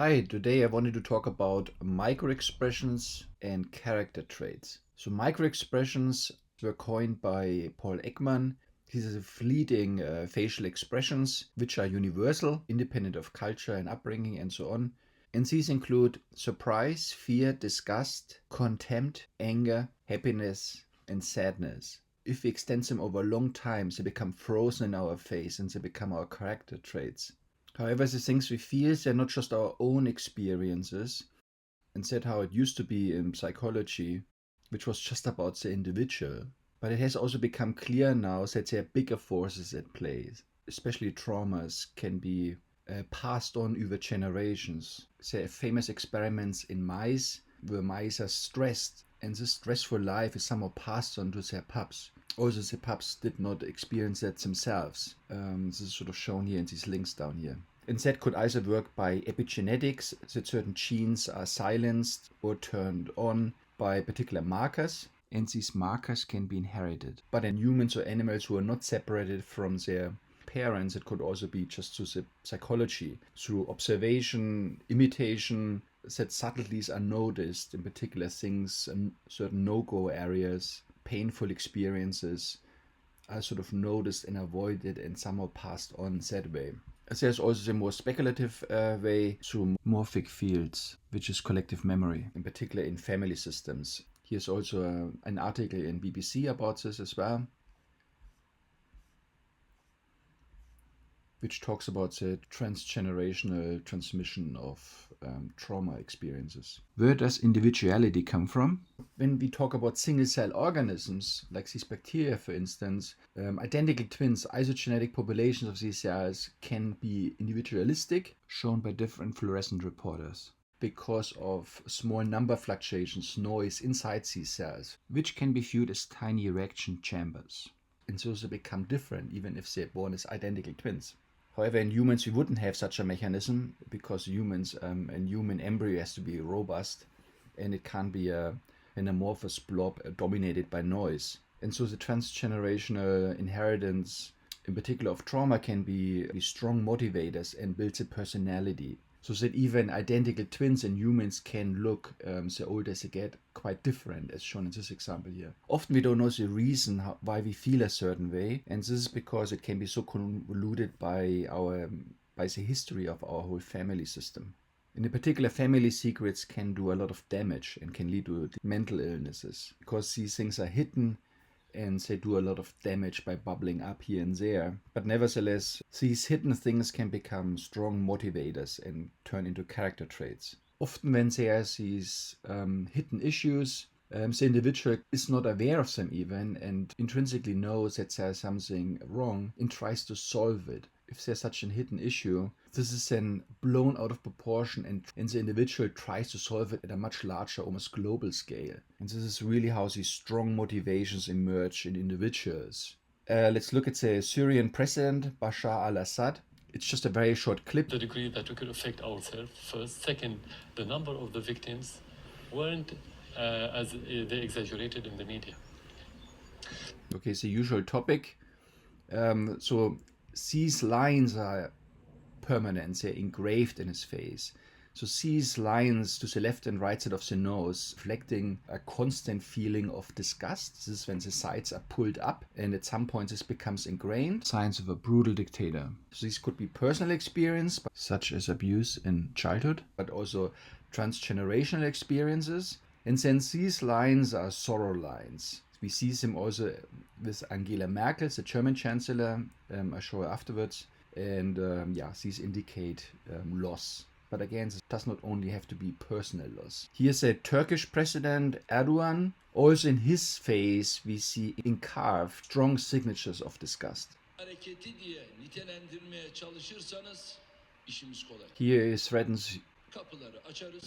Hi, today I wanted to talk about microexpressions and character traits. So, microexpressions were coined by Paul Ekman. These are fleeting facial expressions which are universal, independent of culture and upbringing and so on. And these include surprise, fear, disgust, contempt, anger, happiness, and sadness. If we extend them over a long time, they become frozen in our face and they become our character traits. However, the things we feel, they're not just our own experiences. Instead, how it used to be in psychology, which was just about the individual. But it has also become clear now that there are bigger forces at play. Especially traumas can be passed on over generations. There are famous experiments in mice where mice are stressed, and this stressful life is somehow passed on to their pups. Also, the pups did not experience that themselves. This is sort of shown here in these links down here. And that could either work by epigenetics, that certain genes are silenced or turned on by particular markers, and these markers can be inherited. But in humans or animals who are not separated from their parents, it could also be just through the psychology, through observation, imitation, that subtleties are noticed in particular things, and certain no-go areas, painful experiences are sort of noticed and avoided and somehow passed on that way. There's also the more speculative way through morphic fields, which is collective memory, in particular in family systems. Here's also an article in BBC about this as well, which talks about the transgenerational transmission of trauma experiences. Where does individuality come from? When we talk about single-cell organisms, like these bacteria, for instance, identical twins, isogenetic populations of these cells can be individualistic, shown by different fluorescent reporters, because of small number fluctuations, noise inside these cells, which can be viewed as tiny reaction chambers. And so they become different, even if they're born as identical twins. However, in humans, we wouldn't have such a mechanism because humans, an human embryo has to be robust and it can't be an amorphous blob dominated by noise. And so the transgenerational inheritance, in particular of trauma, can be strong motivators and builds a personality. So that even identical twins in humans can look, the older they get, quite different, as shown in this example here. Often we don't know the reason why we feel a certain way, and this is because it can be so convoluted by the history of our whole family system. And in particular, family secrets can do a lot of damage and can lead to mental illnesses, because these things are hidden and they do a lot of damage by bubbling up here and there. But nevertheless, these hidden things can become strong motivators and turn into character traits. Often when there are these hidden issues, the individual is not aware of them even and intrinsically knows that there's something wrong and tries to solve it. If there's such a hidden issue, this is then blown out of proportion and the individual tries to solve it at a much larger, almost global scale. And this is really how these strong motivations emerge in individuals. Let's look at the Syrian president, Bashar al-Assad. It's just a very short clip. The degree that we could affect ourselves, first. Second, the number of the victims weren't as they exaggerated in the media. Okay, it's the usual topic. So these lines are permanent, they're engraved in his face. So these lines to the left and right side of the nose reflecting a constant feeling of disgust. This is when the sides are pulled up and at some point this becomes ingrained. Signs of a brutal dictator. So these could be personal experience, such as abuse in childhood, but also transgenerational experiences. And then these lines are sorrow lines. We see them also with Angela Merkel, the German chancellor. I'll show her afterwards. And these indicate loss. But again, this does not only have to be personal loss. Here's a Turkish president, Erdogan. Also in his face, we see carved strong signatures of disgust. Here he threatens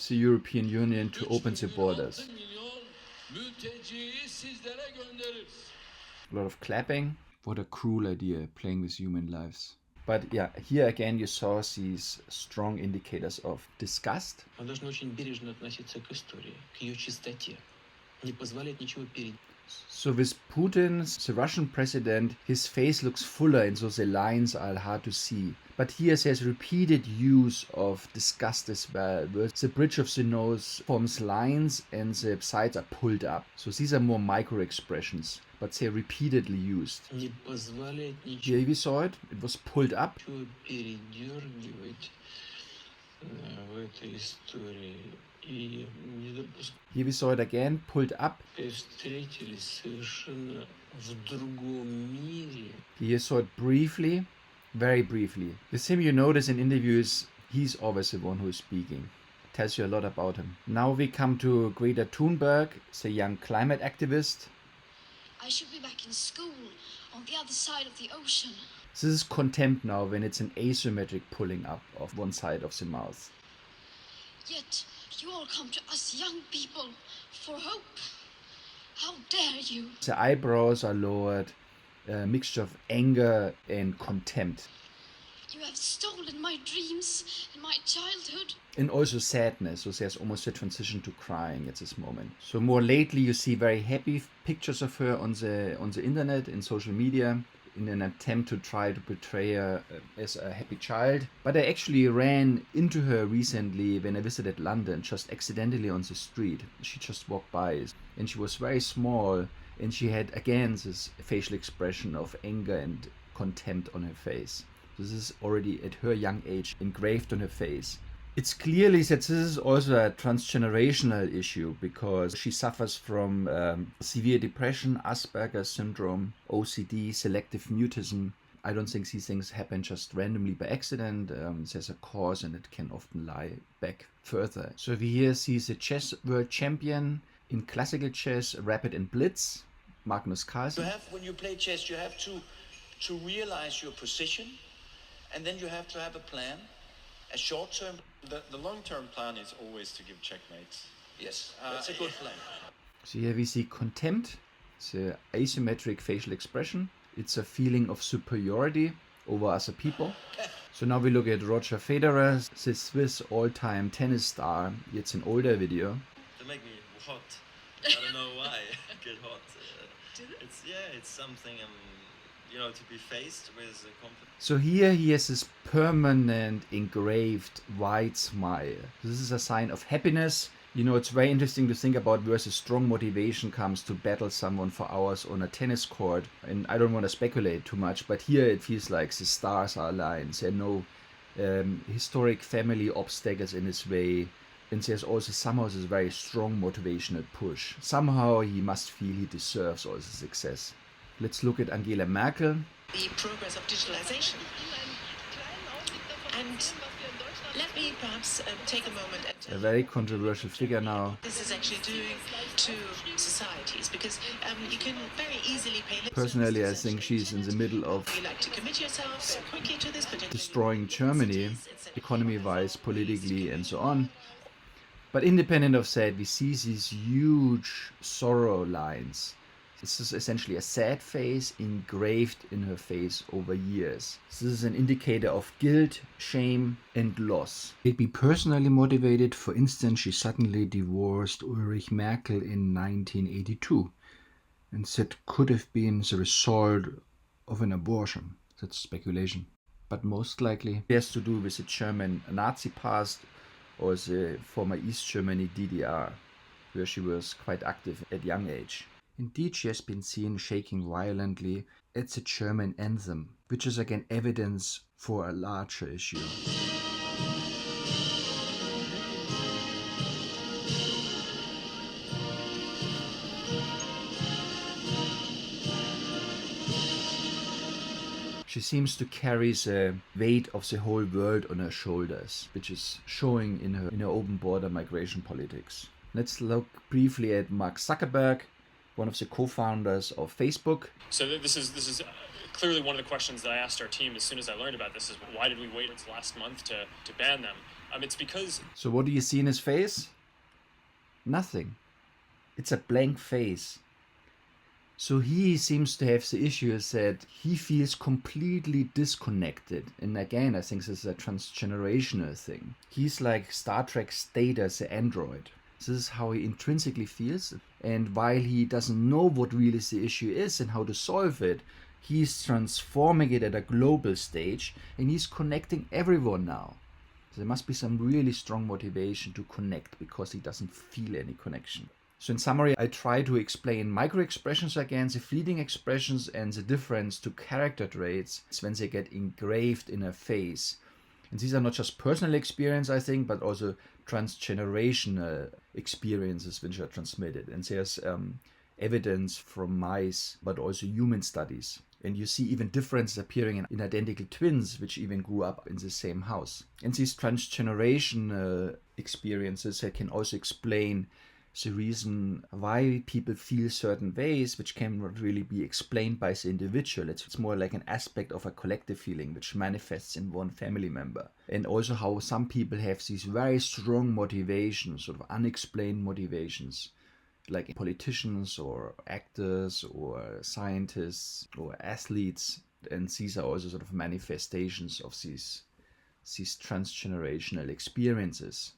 the European Union to open the borders. A lot of clapping. What a cruel idea, playing with human lives. But yeah, here again you saw these strong indicators of disgust. So with Putin, the Russian president, his face looks fuller and so the lines are hard to see. But here there's repeated use of disgust as well, where the bridge of the nose forms lines and the sides are pulled up. So these are more micro-expressions, but they're repeatedly used. Here we saw it was pulled up. Here we saw it again, pulled up. Here you saw it briefly, very briefly. The thing you notice in interviews, he's always the one who is speaking. Tells you a lot about him. Now we come to Greta Thunberg, the young climate activist. I should be back in school on the other side of the ocean. This is contempt now when it's an asymmetric pulling up of one side of the mouth. Yet you all come to us young people for hope. How dare you? The eyebrows are lowered, a mixture of anger and contempt. You have stolen my dreams and my childhood. And also sadness, so there's almost a transition to crying at this moment. So more lately you see very happy pictures of her on the internet, in social media, in an attempt to try to portray her as a happy child. But I actually ran into her recently when I visited London, just accidentally on the street. She just walked by, and she was very small, and she had again this facial expression of anger and contempt on her face. This is already at her young age engraved on her face. It's clearly that this is also a transgenerational issue because she suffers from severe depression, Asperger's syndrome, OCD, selective mutism. I don't think these things happen just randomly by accident. There's a cause and it can often lie back further. So we here see the chess world champion in classical chess, rapid and blitz, Magnus Carlsen. When you play chess, you have to realize your position, and then you have to have a plan. A short-term, the long-term plan is always to give checkmates. Yes, that's a good plan. So here we see contempt. It's an asymmetric facial expression. It's a feeling of superiority over other people. So now we look at Roger Federer, the Swiss all-time tennis star. It's an older video. They make me hot. I don't know why I get hot. It's something to be faced with a compliment. So here he has this permanent engraved wide smile. This is a sign of happiness. It's very interesting to think about where the strong motivation comes to battle someone for hours on a tennis court. And I don't want to speculate too much, but here it feels like the stars are aligned. There are no historic family obstacles in his way. And there's also somehow this very strong motivational push. Somehow he must feel he deserves all the success. Let's look at Angela Merkel. The progress of digitalization. And let me perhaps take a moment and a very controversial figure now. This is actually doing to societies because you can very easily pay lip Personally, I think she's in the middle of you like to commit yourself so quickly to this, but destroying Germany, economy-wise, politically, and so on. But independent of that, we see these huge sorrow lines. This is essentially a sad face engraved in her face over years. This is an indicator of guilt, shame, and loss. It'd be personally motivated. For instance, she suddenly divorced Ulrich Merkel in 1982. And that could have been the result of an abortion. That's speculation. But most likely it has to do with the German Nazi past or the former East Germany DDR, where she was quite active at young age. Indeed, she has been seen shaking violently at the German anthem, which is again evidence for a larger issue. She seems to carry the weight of the whole world on her shoulders, which is showing in her open border migration politics. Let's look briefly at Mark Zuckerberg, one of the co-founders of Facebook. So this is clearly one of the questions that I asked our team as soon as I learned about this is why did we wait until last month to ban them? It's because... So what do you see in his face? Nothing. It's a blank face. So he seems to have the issue is that he feels completely disconnected. And again, I think this is a transgenerational thing. He's like Star Trek's Data, the android. This is how he intrinsically feels. And while he doesn't know what really the issue is and how to solve it, He's transforming it at a global stage, and he's connecting everyone now. So there must be some really strong motivation to connect, because he doesn't feel any connection. So in summary, I try to explain microexpressions again, the fleeting expressions, and the difference to character traits when they get engraved in a face. And these are not just personal experience, I think, but also transgenerational experiences which are transmitted. And there's evidence from mice, but also human studies. And you see even differences appearing in identical twins, which even grew up in the same house. And these transgenerational experiences can also explain the reason why people feel certain ways, which cannot really be explained by the individual. It's more like an aspect of a collective feeling which manifests in one family member. And also how some people have these very strong motivations, sort of unexplained motivations, like politicians or actors or scientists or athletes. And these are also sort of manifestations of these transgenerational experiences,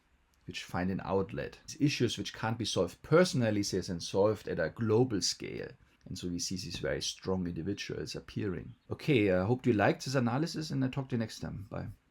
which find an outlet. These issues which can't be solved personally, they're then solved at a global scale. And so we see these very strong individuals appearing. Okay, I hope you liked this analysis, and I'll talk to you next time. Bye.